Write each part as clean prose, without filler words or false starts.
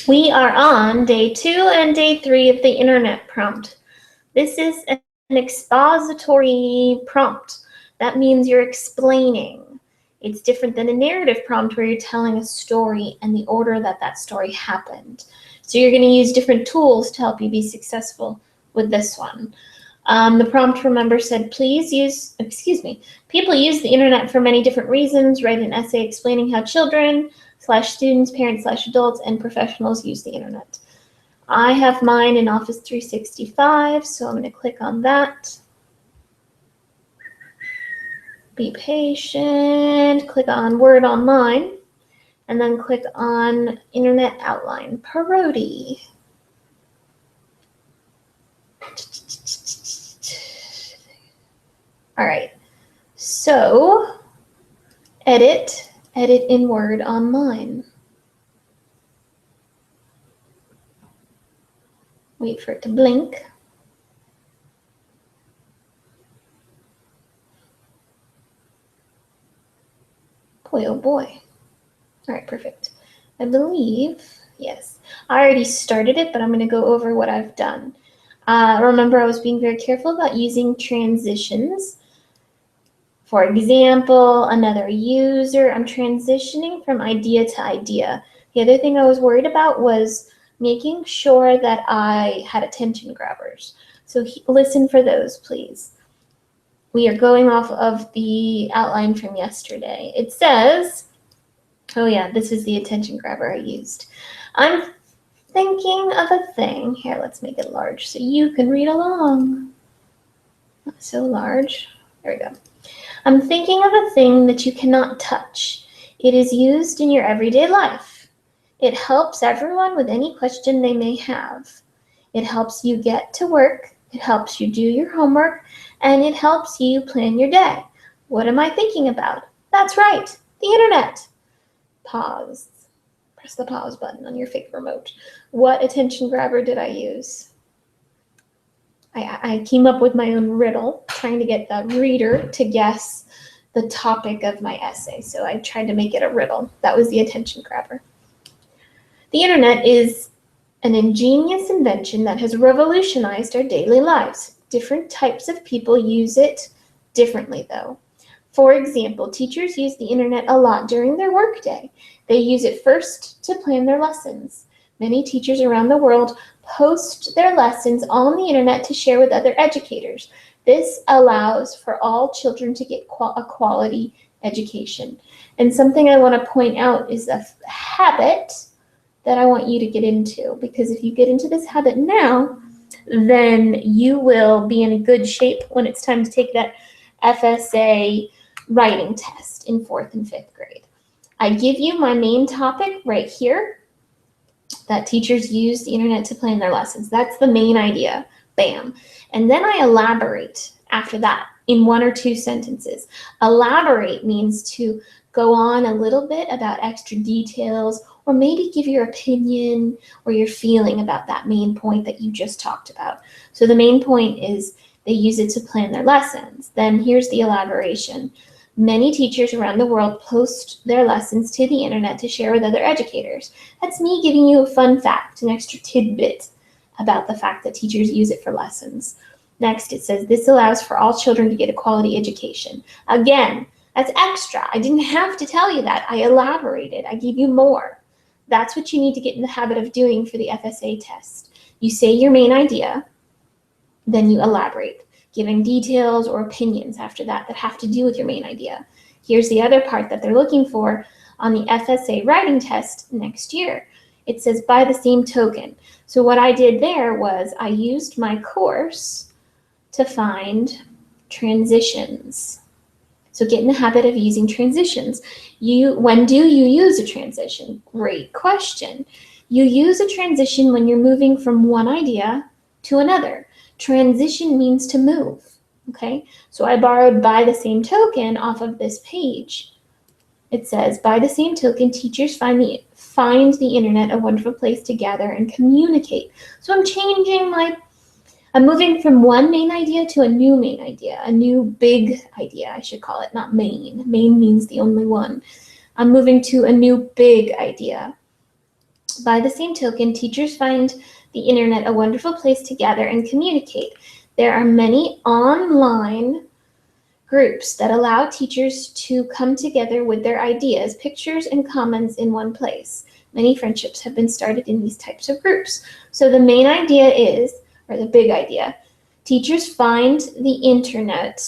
We are on day 2 and day 3 of the internet prompt. This is an expository prompt. That means you're explaining. It's different than a narrative prompt where you're telling a story and the order that that story happened. So you're going to use different tools to help you be successful with this one. The prompt, remember, said, people use the internet for many different reasons. Write an essay explaining how children/students, parents/adults, and professionals use the internet. I have mine in Office 365, so I'm going to click on that. Be patient, click on Word Online, and then click on Internet Outline, Parodi. All right, so edit in Word Online. Wait for it to blink. Boy, oh boy. All right, perfect. I believe, yes. I already started it, but I'm going to go over what I've done. Remember, I was being very careful about using transitions. For example, another user, I'm transitioning from idea to idea. The other thing I was worried about was making sure that I had attention grabbers. So listen for those, please. We are going off of the outline from yesterday. It says, oh yeah, this is the attention grabber I used. I'm thinking of a thing. Here, let's make it large so you can read along. Not so large. There we go. I'm thinking of a thing that you cannot touch. It is used in your everyday life. It helps everyone with any question they may have. It helps you get to work. It helps you do your homework. And it helps you plan your day. What am I thinking about? That's right, the internet. Pause. Press the pause button on your fake remote. What attention grabber did I use? I came up with my own riddle, trying to get the reader to guess the topic of my essay. So I tried to make it a riddle. That was the attention grabber. The internet is an ingenious invention that has revolutionized our daily lives. Different types of people use it differently, though. For example, teachers use the internet a lot during their workday. They use it first to plan their lessons. Many teachers around the world post their lessons on the internet to share with other educators. This allows for all children to get a quality education. And something I want to point out is a habit that I want you to get into, because if you get into this habit now, then you will be in good shape when it's time to take that FSA writing test in 4th and 5th grade. I give you my main topic right here, that teachers use the internet to plan their lessons. That's the main idea. Bam. And then I elaborate after that in 1 or 2 sentences. Elaborate means to go on a little bit about extra details, or maybe give your opinion or your feeling about that main point that you just talked about. So the main point is they use it to plan their lessons. Then here's the elaboration. Many teachers around the world post their lessons to the internet to share with other educators. That's me giving you a fun fact, an extra tidbit about the fact that teachers use it for lessons. Next, it says, this allows for all children to get a quality education. Again, that's extra. I didn't have to tell you that. I elaborated. I gave you more. That's what you need to get in the habit of doing for the FSA test. You say your main idea, then you elaborate, giving details or opinions after that have to do with your main idea. Here's the other part that they're looking for on the FSA writing test next year. It says, by the same token. So what I did there was I used my course to find transitions. So get in the habit of using transitions. When do you use a transition? Great question. You use a transition when you're moving from one idea to another. Transition means to move, okay? So I borrowed by the same token off of this page. It says, by the same token, teachers find the internet a wonderful place to gather and communicate. So I'm moving from one main idea to a new main idea, a new big idea, I should call it, not main. Main means the only one. I'm moving to a new big idea. by the same token, teachers find the internet a wonderful place to gather and communicate. There are many online groups that allow teachers to come together with their ideas, pictures, and comments in one place. Many friendships have been started in these types of groups. So the main idea is, or the big idea, teachers find the internet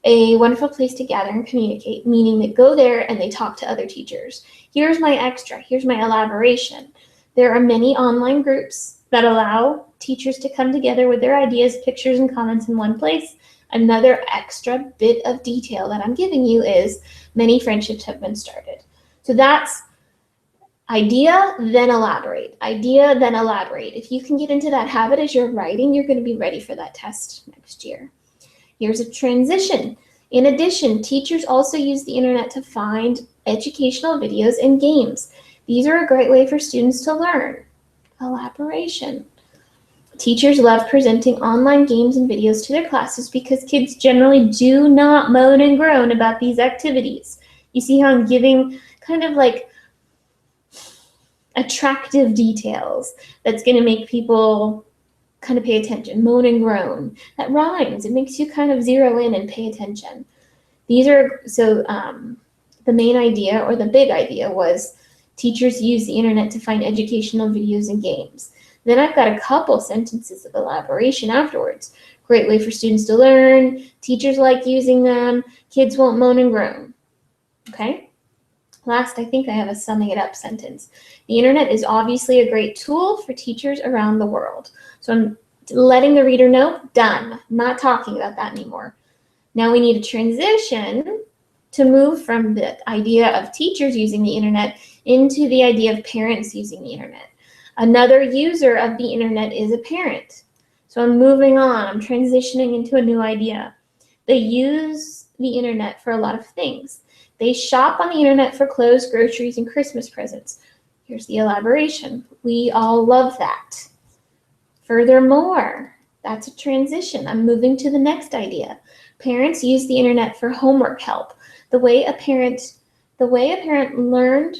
a wonderful place to gather and communicate, meaning they go there and they talk to other teachers. Here's my extra, here's my elaboration. There are many online groups that allow teachers to come together with their ideas, pictures, and comments in one place. Another extra bit of detail that I'm giving you is many friendships have been started. So that's idea, then elaborate. Idea, then elaborate. If you can get into that habit as you're writing, you're going to be ready for that test next year. Here's a transition. In addition, teachers also use the internet to find educational videos and games. These are a great way for students to learn. Elaboration. Teachers love presenting online games and videos to their classes because kids generally do not moan and groan about these activities. You see how I'm giving kind of like attractive details that's going to make people kind of pay attention. Moan and groan. That rhymes. It makes you kind of zero in and pay attention. These are, so the main idea or the big idea was teachers use the internet to find educational videos and games. Then I've got a couple sentences of elaboration afterwards. Great way for students to learn. Teachers like using them. Kids won't moan and groan. Okay? Last, I think I have a summing it up sentence. The internet is obviously a great tool for teachers around the world. So I'm letting the reader know, done. Not talking about that anymore. Now we need a transition to move from the idea of teachers using the internet into the idea of parents using the internet. Another user of the internet is a parent. So I'm moving on. I'm transitioning into a new idea. They use the internet for a lot of things. They shop on the internet for clothes, groceries, and Christmas presents. Here's the elaboration. We all love that. Furthermore, that's a transition. I'm moving to the next idea. Parents use the internet for homework help. The way a parent learned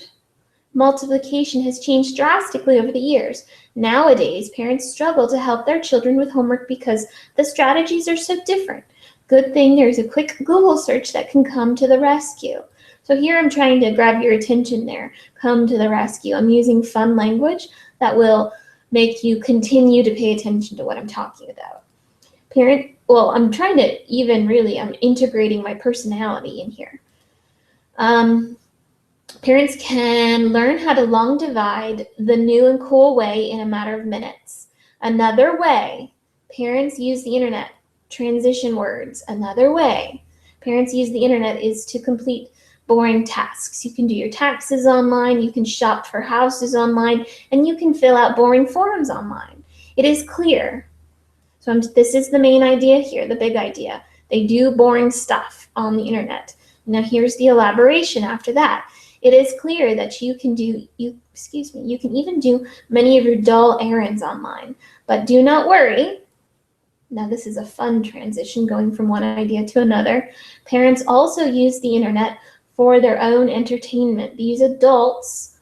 multiplication has changed drastically over the years. Nowadays, parents struggle to help their children with homework because the strategies are so different. Good thing there's a quick Google search that can come to the rescue. So here I'm trying to grab your attention there. Come to the rescue. I'm using fun language that will make you continue to pay attention to what I'm talking about. I'm trying to I'm integrating my personality in here. Parents can learn how to long divide the new and cool way in a matter of minutes. Another way, parents use the internet. Transition words. Another way, parents use the internet is to complete boring tasks. You can do your taxes online, you can shop for houses online, and you can fill out boring forms online. It is clear. So this is the main idea here, the big idea. They do boring stuff on the internet. Now here's the elaboration after that. It is clear that you can even do many of your dull errands online. But do not worry. Now this is a fun transition going from one idea to another. Parents also use the internet for their own entertainment. These adults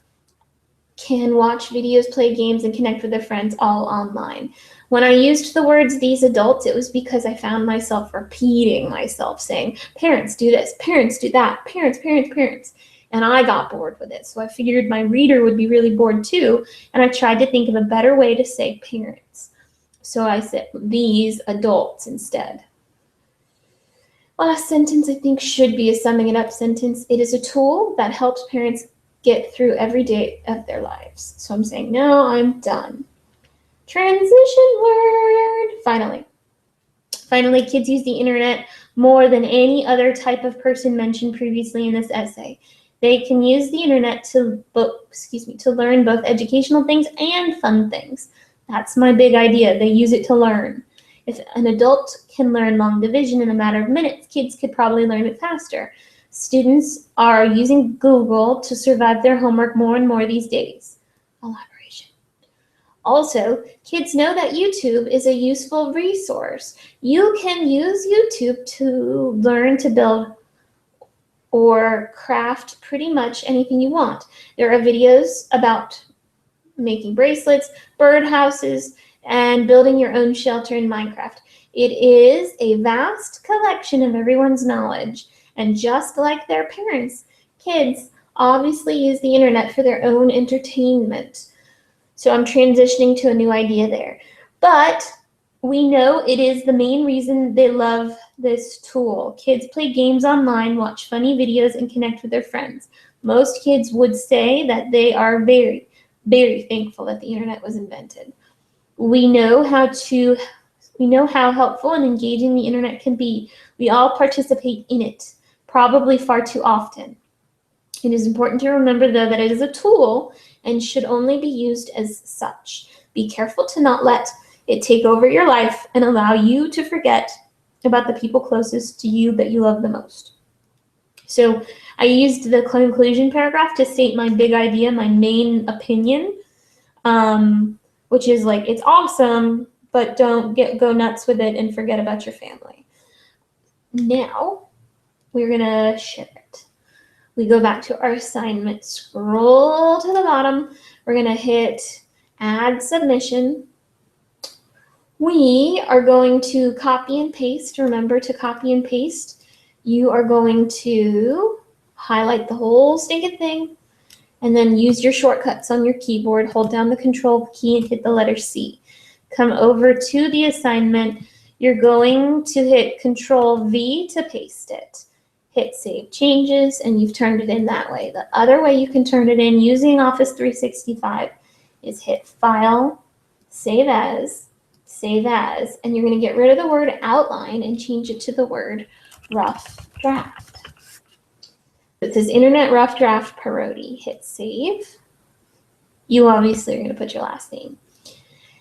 can watch videos, play games, and connect with their friends all online. When I used the words these adults, it was because I found myself repeating myself saying, parents do this, parents do that, parents, parents, parents. And I got bored with it. So I figured my reader would be really bored too. And I tried to think of a better way to say parents. So I said these adults instead. Last sentence I think should be a summing it up sentence. It is a tool that helps parents get through every day of their lives. So I'm saying, no, I'm done. Transition word. Finally, kids use the internet more than any other type of person mentioned previously in this essay. They can use the internet to learn both educational things and fun things. That's my big idea. They use it to learn. If an adult can learn long division in a matter of minutes, kids could probably learn it faster. Students are using Google to survive their homework more and more these days. Elaboration. Also, kids know that YouTube is a useful resource. You can use YouTube to learn to build or craft pretty much anything you want. There are videos about making bracelets, birdhouses, and building your own shelter in Minecraft. It is a vast collection of everyone's knowledge, and just like their parents, kids obviously use the internet for their own entertainment. So I'm transitioning to a new idea there. But we know it is the main reason they love this tool. Kids play games online, watch funny videos, and connect with their friends. Most kids would say that they are very, very thankful that the internet was invented. We know how helpful and engaging the internet can be. We all participate in it, probably far too often. It is important to remember, though, that it is a tool and should only be used as such. Be careful to not let it take over your life and allow you to forget about the people closest to you that you love the most. So I used the conclusion paragraph to state my big idea, my main opinion, which is like, it's awesome, but don't go nuts with it and forget about your family. Now we're gonna share it. We go back to our assignment, scroll to the bottom. We're gonna hit add submission. We are going to copy and paste. Remember to copy and paste. You are going to highlight the whole stinking thing and then use your shortcuts on your keyboard. Hold down the control key and hit the letter C. Come over to the assignment. You're going to hit Control V to paste it. Hit Save Changes, and you've turned it in that way. The other way you can turn it in using Office 365 is hit File, Save As, and you're going to get rid of the word outline and change it to the word rough draft. It says Internet Rough Draft Parodi. Hit Save. You obviously are going to put your last name.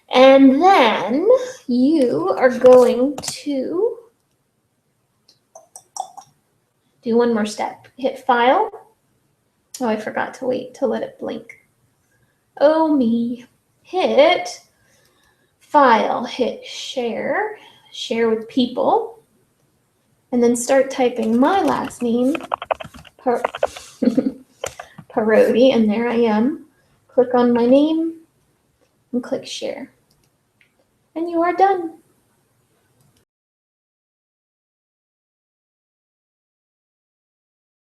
And then you are going to do one more step. Hit File. Oh, I forgot to wait to let it blink. Oh, me. Hit File. Hit Share. Share with people. And then start typing my last name, Parodi, and there I am. Click on my name and click Share. And you are done.